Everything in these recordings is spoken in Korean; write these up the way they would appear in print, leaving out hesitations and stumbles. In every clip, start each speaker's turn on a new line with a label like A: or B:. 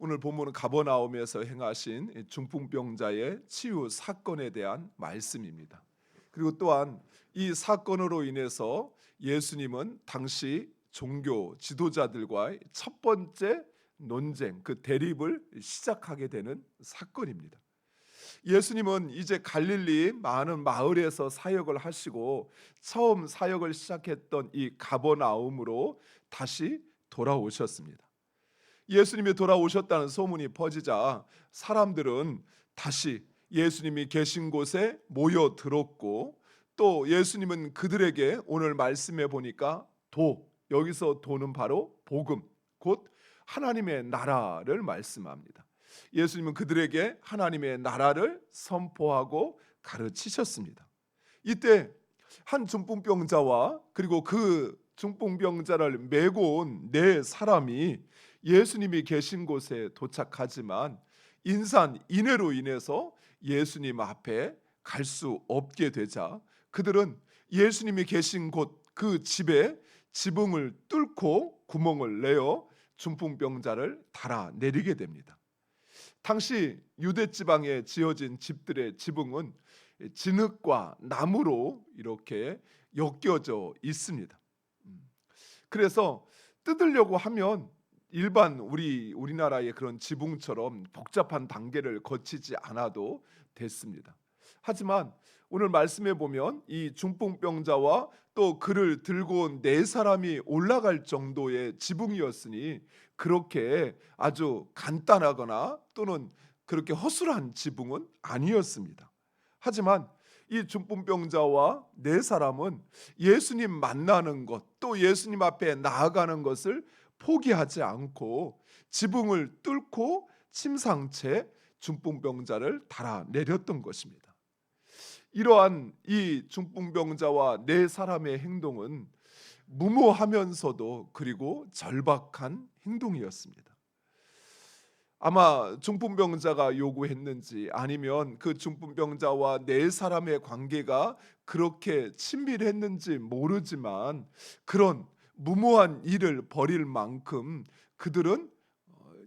A: 오늘 본문은 가버나움에서 행하신 중풍병자의 치유 사건에 대한 말씀입니다. 그리고 또한 이 사건으로 인해서 예수님은 당시 종교 지도자들과의 첫 번째 논쟁, 그 대립을 시작하게 되는 사건입니다. 예수님은 이제 갈릴리 많은 마을에서 사역을 하시고 처음 사역을 시작했던 이 가버나움으로 다시 돌아오셨습니다. 예수님이 돌아오셨다는 소문이 퍼지자 사람들은 다시 예수님이 계신 곳에 모여들었고, 또 예수님은 그들에게 오늘 말씀해 보니까 여기서 도는 바로 복음, 곧 하나님의 나라를 말씀합니다. 예수님은 그들에게 하나님의 나라를 선포하고 가르치셨습니다. 이때 한 중풍병자와 그리고 그 중풍병자를 메고 온 네 사람이 예수님이 계신 곳에 도착하지만 인산인해로 인해서 예수님 앞에 갈 수 없게 되자 그들은 예수님이 계신 곳 그 집에 지붕을 뚫고 구멍을 내어 중풍병자를 달아내리게 됩니다. 당시 유대 지방에 지어진 집들의 지붕은 진흙과 나무로 이렇게 엮여져 있습니다. 그래서 뜯으려고 하면 일반 우리나라의 그런 지붕처럼 복잡한 단계를 거치지 않아도 됐습니다. 하지만 오늘 말씀해 보면 이 중풍병자와 또 그를 들고 온 네 사람이 올라갈 정도의 지붕이었으니 그렇게 아주 간단하거나 또는 그렇게 허술한 지붕은 아니었습니다. 하지만 이 중풍병자와 네 사람은 예수님 만나는 것, 또 예수님 앞에 나아가는 것을 포기하지 않고 지붕을 뚫고 침상채 중풍병자를 달아내렸던 것입니다. 이러한 이 중풍병자와 네 사람의 행동은 무모하면서도 그리고 절박한 행동이었습니다. 아마 중풍병자가 요구했는지 아니면 그 중풍병자와 네 사람의 관계가 그렇게 친밀했는지 모르지만 그런 무모한 일을 벌일 만큼 그들은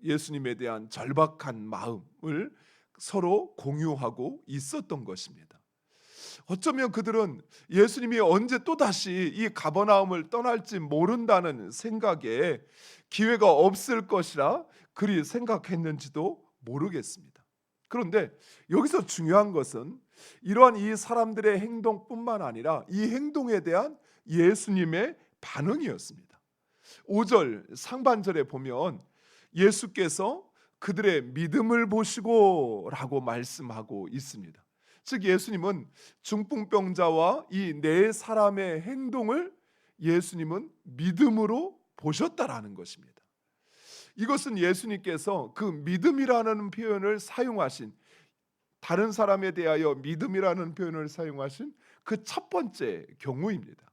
A: 예수님에 대한 절박한 마음을 서로 공유하고 있었던 것입니다. 어쩌면 그들은 예수님이 언제 또다시 이 가버나움을 떠날지 모른다는 생각에 기회가 없을 것이라 그리 생각했는지도 모르겠습니다. 그런데 여기서 중요한 것은 이러한 이 사람들의 행동뿐만 아니라 이 행동에 대한 예수님의 반응이었습니다. 5절 상반절에 보면 예수께서 그들의 믿음을 보시고 라고 말씀하고 있습니다. 즉 예수님은 중풍병자와 이 네 사람의 행동을 예수님은 믿음으로 보셨다라는 것입니다. 이것은 예수님께서 그 믿음이라는 표현을 사용하신, 다른 사람에 대하여 믿음이라는 표현을 사용하신 그 첫 번째 경우입니다.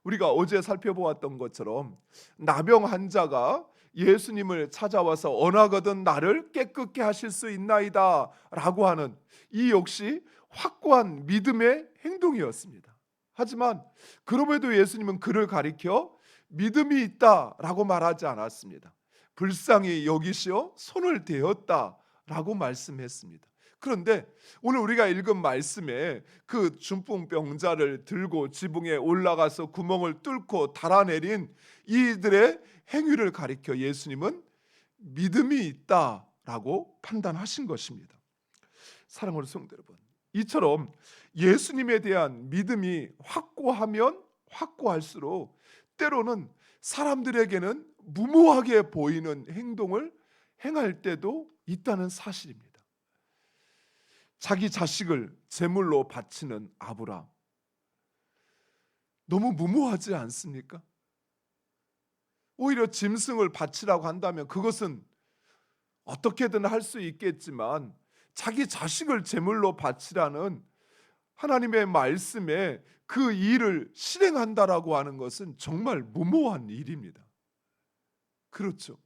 A: 우리가 어제 살펴보았던 것처럼 나병 환자가 예수님을 찾아와서 원하거든 나를 깨끗게 하실 수 있나이다 라고 하는 이 역시 확고한 믿음의 행동이었습니다. 하지만 그럼에도 예수님은 그를 가리켜 믿음이 있다라고 말하지 않았습니다. 불쌍히 여기시어 손을 대었다라고 말씀했습니다. 그런데 오늘 우리가 읽은 말씀에 그 중풍병자를 들고 지붕에 올라가서 구멍을 뚫고 달아내린 이들의 행위를 가리켜 예수님은 믿음이 있다라고 판단하신 것입니다. 사랑하는 성도 여러분, 이처럼 예수님에 대한 믿음이 확고하면 확고할수록 때로는 사람들에게는 무모하게 보이는 행동을 행할 때도 있다는 사실입니다. 자기 자식을 제물로 바치는 아브라함, 너무 무모하지 않습니까? 오히려 짐승을 바치라고 한다면 그것은 어떻게든 할 수 있겠지만 자기 자식을 제물로 바치라는 하나님의 말씀에 그 일을 실행한다라고 하는 것은 정말 무모한 일입니다. 그렇죠.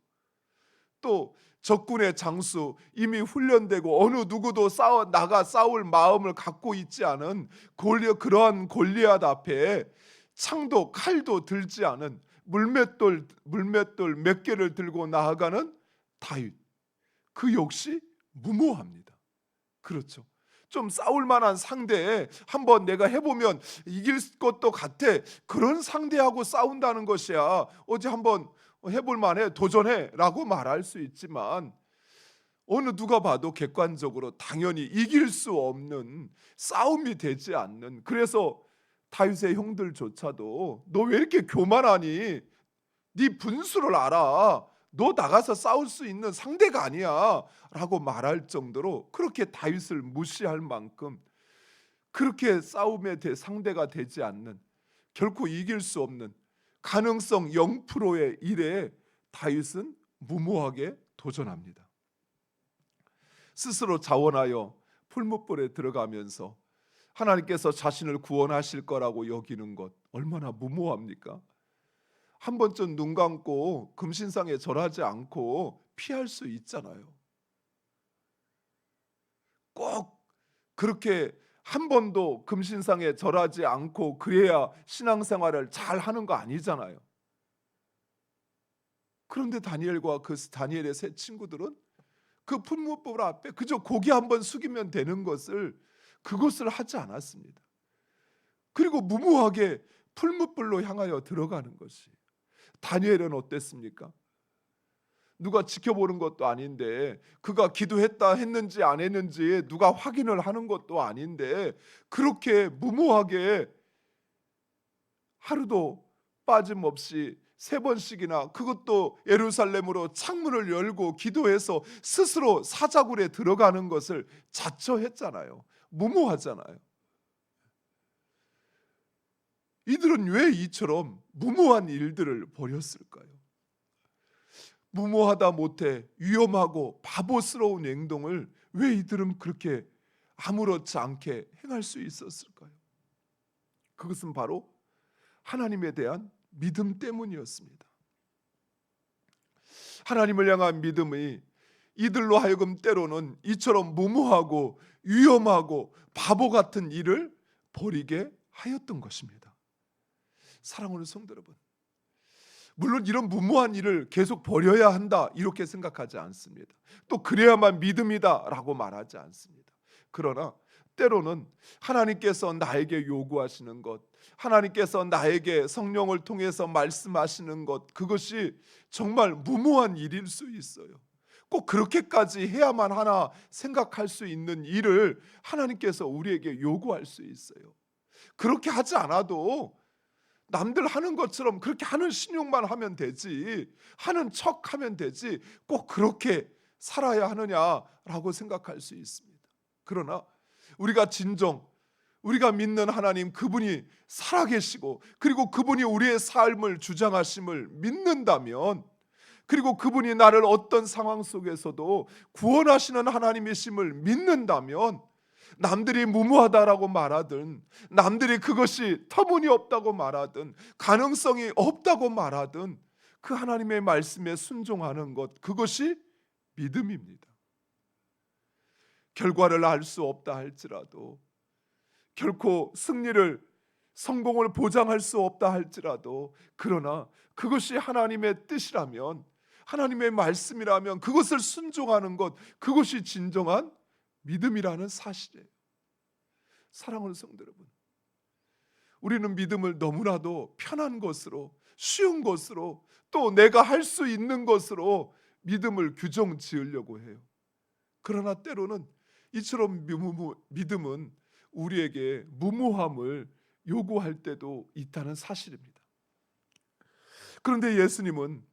A: 또 적군의 장수, 이미 훈련되고 어느 누구도 나가 싸울 마음을 갖고 있지 않은 그러한 골리앗 앞에 창도 칼도 들지 않은 물맷돌 몇 개를 들고 나아가는 다윗, 그 역시 무모합니다. 그렇죠. 좀 싸울 만한 상대에 한번 내가 해보면 이길 것도 같아. 그런 상대하고 싸운다는 것이야. 어제 한번 해볼 만해, 도전해 라고 말할 수 있지만, 어느 누가 봐도 객관적으로 당연히 이길 수 없는, 싸움이 되지 않는, 그래서 다윗의 형들조차도 너 왜 이렇게 교만하니? 네 분수를 알아. 너 나가서 싸울 수 있는 상대가 아니야 라고 말할 정도로 그렇게 다윗을 무시할 만큼, 그렇게 싸움의 상대가 되지 않는, 결코 이길 수 없는 가능성 0%의 일에 다윗은 무모하게 도전합니다. 스스로 자원하여 풀무불에 들어가면서 하나님께서 자신을 구원하실 거라고 여기는 것, 얼마나 무모합니까? 한 번쯤 눈 감고 금신상에 절하지 않고 피할 수 있잖아요. 꼭 그렇게 한 번도 금신상에 절하지 않고 그래야 신앙생활을 잘 하는 거 아니잖아요. 그런데 다니엘과 그 다니엘의 세 친구들은 그 풀무불 앞에 그저 고개 한번 숙이면 되는 것을, 그것을 하지 않았습니다. 그리고 무모하게 풀무불로 향하여 들어가는 것이. 다니엘은 어땠습니까? 누가 지켜보는 것도 아닌데, 그가 기도했다 했는지 안 했는지 누가 확인을 하는 것도 아닌데, 그렇게 무모하게 하루도 빠짐없이 3번씩이나, 그것도 예루살렘으로 창문을 열고 기도해서 스스로 사자굴에 들어가는 것을 자처했잖아요. 무모하잖아요. 이들은 왜 이처럼 무모한 일들을 벌였을까요? 무모하다 못해 위험하고 바보스러운 행동을 왜 이들은 그렇게 아무렇지 않게 행할 수 있었을까요? 그것은 바로 하나님에 대한 믿음 때문이었습니다. 하나님을 향한 믿음이 이들로 하여금 때로는 이처럼 무모하고 위험하고 바보 같은 일을 벌이게 하였던 것입니다. 사랑하는 성도 여러분, 물론 이런 무모한 일을 계속 벌여야 한다 이렇게 생각하지 않습니다. 또 그래야만 믿음이다 라고 말하지 않습니다. 그러나 때로는 하나님께서 나에게 요구하시는 것, 하나님께서 나에게 성령을 통해서 말씀하시는 것, 그것이 정말 무모한 일일 수 있어요. 꼭 그렇게까지 해야만 하나 생각할 수 있는 일을 하나님께서 우리에게 요구할 수 있어요. 그렇게 하지 않아도 남들 하는 것처럼 그렇게 하는 신용만 하면 되지, 하는 척 하면 되지, 꼭 그렇게 살아야 하느냐라고 생각할 수 있습니다. 그러나 우리가 진정 우리가 믿는 하나님, 그분이 살아계시고 그리고 그분이 우리의 삶을 주장하심을 믿는다면, 그리고 그분이 나를 어떤 상황 속에서도 구원하시는 하나님이심을 믿는다면, 남들이 무모하다라고 말하든, 남들이 그것이 터무니없다고 말하든, 가능성이 없다고 말하든, 그 하나님의 말씀에 순종하는 것, 그것이 믿음입니다. 결과를 알 수 없다 할지라도, 결코 승리를, 성공을 보장할 수 없다 할지라도, 그러나 그것이 하나님의 뜻이라면, 하나님의 말씀이라면 그것을 순종하는 것, 그것이 진정한 믿음이라는 사실이에요. 사랑하는 성도 여러분, 우리는 믿음을 너무나도 편한 것으로, 쉬운 것으로, 또 내가 할 수 있는 것으로 믿음을 규정 지으려고 해요. 그러나 때로는 이처럼 믿음은 우리에게 무모함을 요구할 때도 있다는 사실입니다. 그런데 예수님은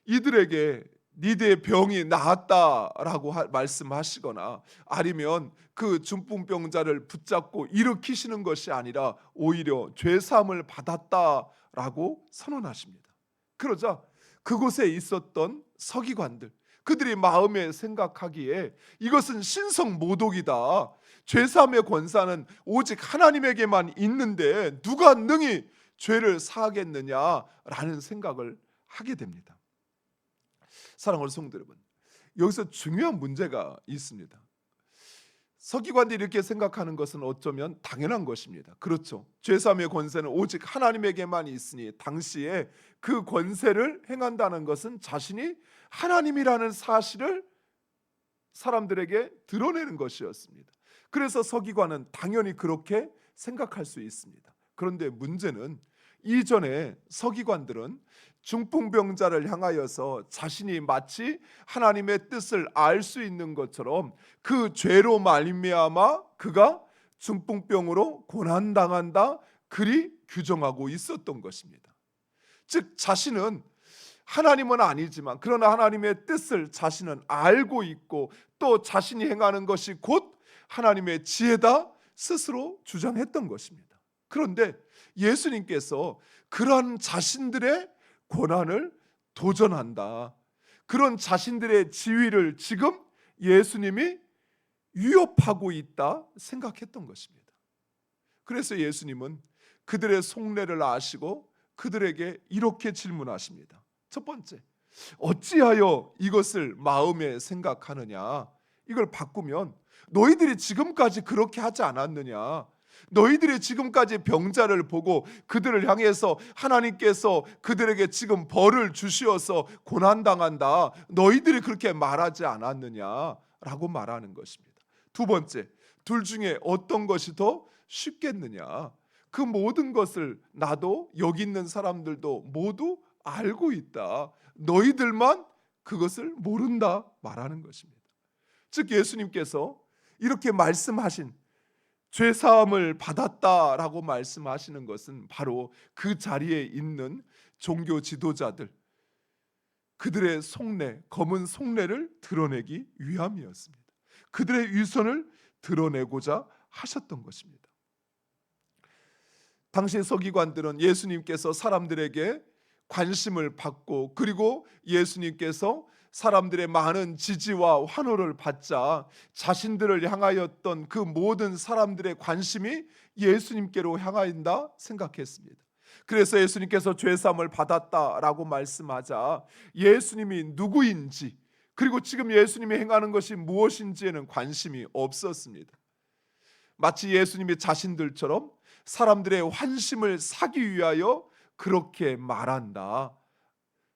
A: 이들에게 니들의 병이 나았다라고 말씀하시거나, 아니면 그 중풍병자를 붙잡고 일으키시는 것이 아니라 오히려 죄사함을 받았다라고 선언하십니다. 그러자 그곳에 있었던 서기관들, 그들이 마음에 생각하기에 이것은 신성모독이다, 죄사함의 권사는 오직 하나님에게만 있는데 누가 능히 죄를 사하겠느냐라는 생각을 하게 됩니다. 사랑하는 성도 여러분, 여기서 중요한 문제가 있습니다. 서기관들이 이렇게 생각하는 것은 어쩌면 당연한 것입니다. 그렇죠. 죄사함의 권세는 오직 하나님에게만 있으니, 당시에 그 권세를 행한다는 것은 자신이 하나님이라는 사실을 사람들에게 드러내는 것이었습니다. 그래서 서기관은 당연히 그렇게 생각할 수 있습니다. 그런데 문제는 이전에 서기관들은 중풍병자를 향하여서 자신이 마치 하나님의 뜻을 알 수 있는 것처럼 그 죄로 말미암아 그가 중풍병으로 고난당한다 그리 규정하고 있었던 것입니다. 즉 자신은 하나님은 아니지만 그러나 하나님의 뜻을 자신은 알고 있고 또 자신이 행하는 것이 곧 하나님의 지혜다 스스로 주장했던 것입니다. 그런데 예수님께서 그러한 자신들의 고난을 도전한다, 그런 자신들의 지위를 지금 예수님이 위협하고 있다 생각했던 것입니다. 그래서 예수님은 그들의 속내를 아시고 그들에게 이렇게 질문하십니다. 첫 번째, 어찌하여 이것을 마음에 생각하느냐? 이걸 바꾸면 너희들이 지금까지 그렇게 하지 않았느냐? 너희들이 지금까지 병자를 보고 그들을 향해서 하나님께서 그들에게 지금 벌을 주시어서 고난당한다, 너희들이 그렇게 말하지 않았느냐라고 말하는 것입니다. 두 번째, 둘 중에 어떤 것이 더 쉽겠느냐? 그 모든 것을 나도 여기 있는 사람들도 모두 알고 있다, 너희들만 그것을 모른다 말하는 것입니다. 즉 예수님께서 이렇게 말씀하신 죄사함을 받았다라고 말씀하시는 것은 바로 그 자리에 있는 종교 지도자들, 그들의 속내, 검은 속내를 드러내기 위함이었습니다. 그들의 위선을 드러내고자 하셨던 것입니다. 당시 서기관들은 예수님께서 사람들에게 관심을 받고 그리고 예수님께서 사람들의 많은 지지와 환호를 받자 자신들을 향하였던 그 모든 사람들의 관심이 예수님께로 향하인다 생각했습니다. 그래서 예수님께서 죄사함을 받았다라고 말씀하자 예수님이 누구인지 그리고 지금 예수님이 행하는 것이 무엇인지에는 관심이 없었습니다. 마치 예수님이 자신들처럼 사람들의 환심을 사기 위하여 그렇게 말한다.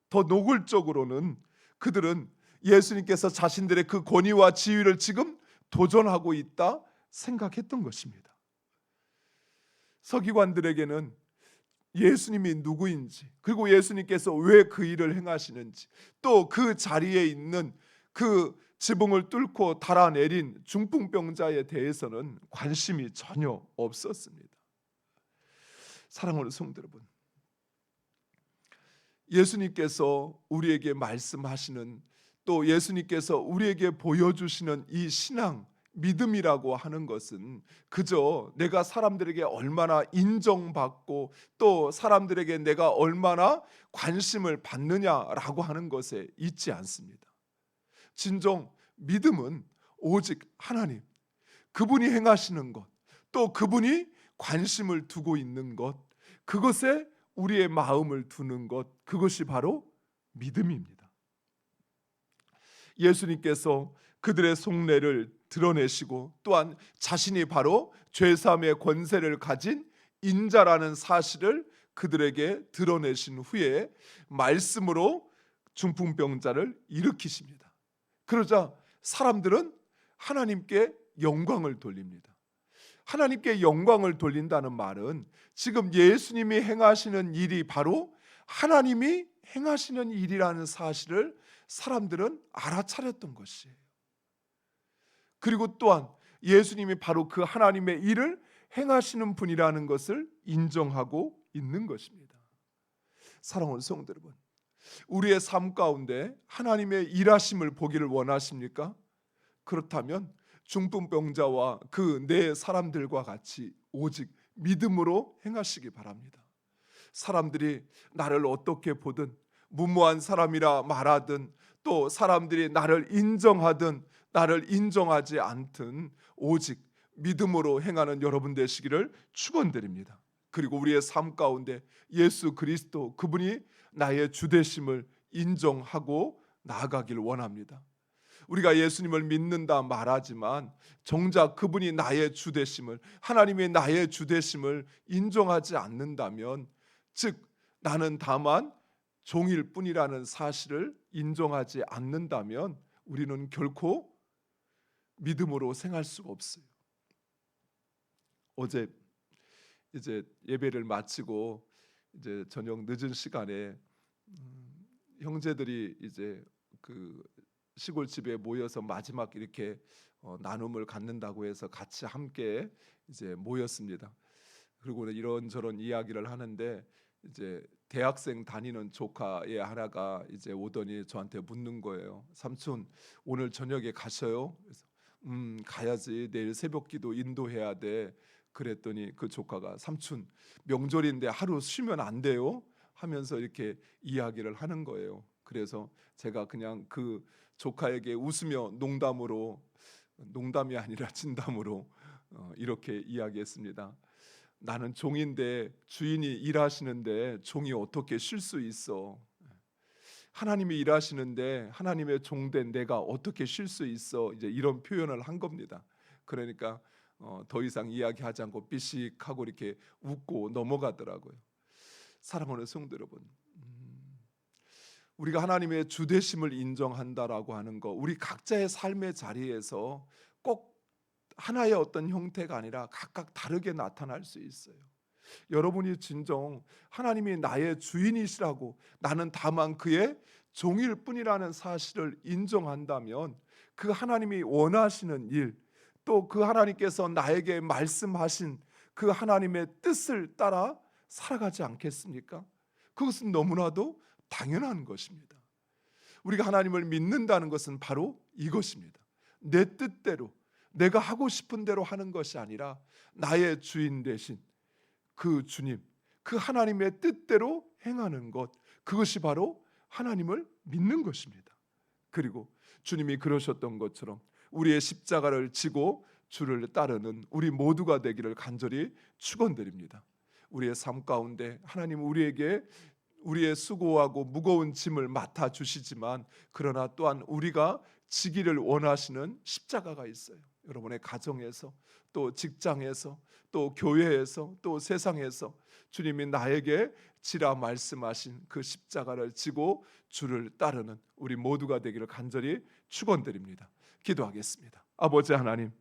A: 더 노골적으로는 그들은 예수님께서 자신들의 그 권위와 지위를 지금 도전하고 있다 생각했던 것입니다. 서기관들에게는 예수님이 누구인지 그리고 예수님께서 왜 그 일을 행하시는지 또 그 자리에 있는 그 지붕을 뚫고 달아내린 중풍병자에 대해서는 관심이 전혀 없었습니다. 사랑하는 성도 여러분, 예수님께서 우리에게 말씀하시는 또 예수님께서 우리에게 보여주시는 이 신앙, 믿음이라고 하는 것은 그저 내가 사람들에게 얼마나 인정받고 또 사람들에게 내가 얼마나 관심을 받느냐라고 하는 것에 있지 않습니다. 진정 믿음은 오직 하나님, 그분이 행하시는 것, 또 그분이 관심을 두고 있는 것, 그것에 우리의 마음을 두는 것, 그것이 바로 믿음입니다. 예수님께서 그들의 속내를 드러내시고 또한 자신이 바로 죄사함의 권세를 가진 인자라는 사실을 그들에게 드러내신 후에 말씀으로 중풍병자를 일으키십니다. 그러자 사람들은 하나님께 영광을 돌립니다. 하나님께 영광을 돌린다는 말은 지금 예수님이 행하시는 일이 바로 하나님이 행하시는 일이라는 사실을 사람들은 알아차렸던 것이에요. 그리고 또한 예수님이 바로 그 하나님의 일을 행하시는 분이라는 것을 인정하고 있는 것입니다. 사랑하는 성도 여러분, 우리의 삶 가운데 하나님의 일하심을 보기를 원하십니까? 그렇다면 중풍병자와 그 네 사람들과 같이 오직 믿음으로 행하시기 바랍니다. 사람들이 나를 어떻게 보든 무모한 사람이라 말하든 또 사람들이 나를 인정하든 나를 인정하지 않든 오직 믿음으로 행하는 여러분 되시기를 축원드립니다. 그리고 우리의 삶 가운데 예수 그리스도 그분이 나의 주 되심을 인정하고 나아가길 원합니다. 우리가 예수님을 믿는다 말하지만 정작 그분이 나의 주 되심을, 하나님이 나의 주 되심을 인정하지 않는다면, 즉 나는 다만 종일 뿐이라는 사실을 인정하지 않는다면 우리는 결코 믿음으로 생할 수가 없어요. 어제 이제 예배를 마치고 이제 저녁 늦은 시간에 형제들이 이제 그 시골 집에 모여서 마지막 이렇게 나눔을 갖는다고 해서 같이 함께 이제 모였습니다. 그리고 이런저런 이야기를 하는데 이제 대학생 다니는 조카의 하나가 이제 오더니 저한테 묻는 거예요. 삼촌 오늘 저녁에 가셔요? 그래서 가야지. 내일 새벽기도 인도해야 돼. 그랬더니 그 조카가 삼촌 명절인데 하루 쉬면 안 돼요? 하면서 이렇게 이야기를 하는 거예요. 그래서 제가 그냥 그 조카에게 웃으며 농담이 아니라 진담으로 이렇게 이야기했습니다. 나는 종인데 주인이 일하시는데 종이 어떻게 쉴 수 있어? 하나님이 일하시는데 하나님의 종된 내가 어떻게 쉴 수 있어? 이제 이런 표현을 한 겁니다. 그러니까 더 이상 이야기하지 않고 삐식하고 이렇게 웃고 넘어가더라고요. 사랑하는 성도 여러분, 우리가 하나님의 주되심을 인정한다라고 하는 거, 우리 각자의 삶의 자리에서 꼭 하나의 어떤 형태가 아니라 각각 다르게 나타날 수 있어요. 여러분이 진정 하나님이 나의 주인이시라고, 나는 다만 그의 종일 뿐이라는 사실을 인정한다면 그 하나님이 원하시는 일, 또 그 하나님께서 나에게 말씀하신 그 하나님의 뜻을 따라 살아가지 않겠습니까? 그것은 너무나도 당연한 것입니다. 우리가 하나님을 믿는다는 것은 바로 이것입니다. 내 뜻대로, 내가 하고 싶은 대로 하는 것이 아니라 나의 주인 되신 그 주님, 그 하나님의 뜻대로 행하는 것, 그것이 바로 하나님을 믿는 것입니다. 그리고 주님이 그러셨던 것처럼 우리의 십자가를 지고 주를 따르는 우리 모두가 되기를 간절히 축원드립니다. 우리의 삶 가운데 하나님 우리에게 우리의 수고하고 무거운 짐을 맡아 주시지만, 그러나 또한 우리가 지기를 원하시는 십자가가 있어요. 여러분의 가정에서, 또 직장에서, 또 교회에서, 또 세상에서 주님이 나에게 지라 말씀하신 그 십자가를 지고 주를 따르는 우리 모두가 되기를 간절히 축원드립니다. 기도하겠습니다. 아버지 하나님,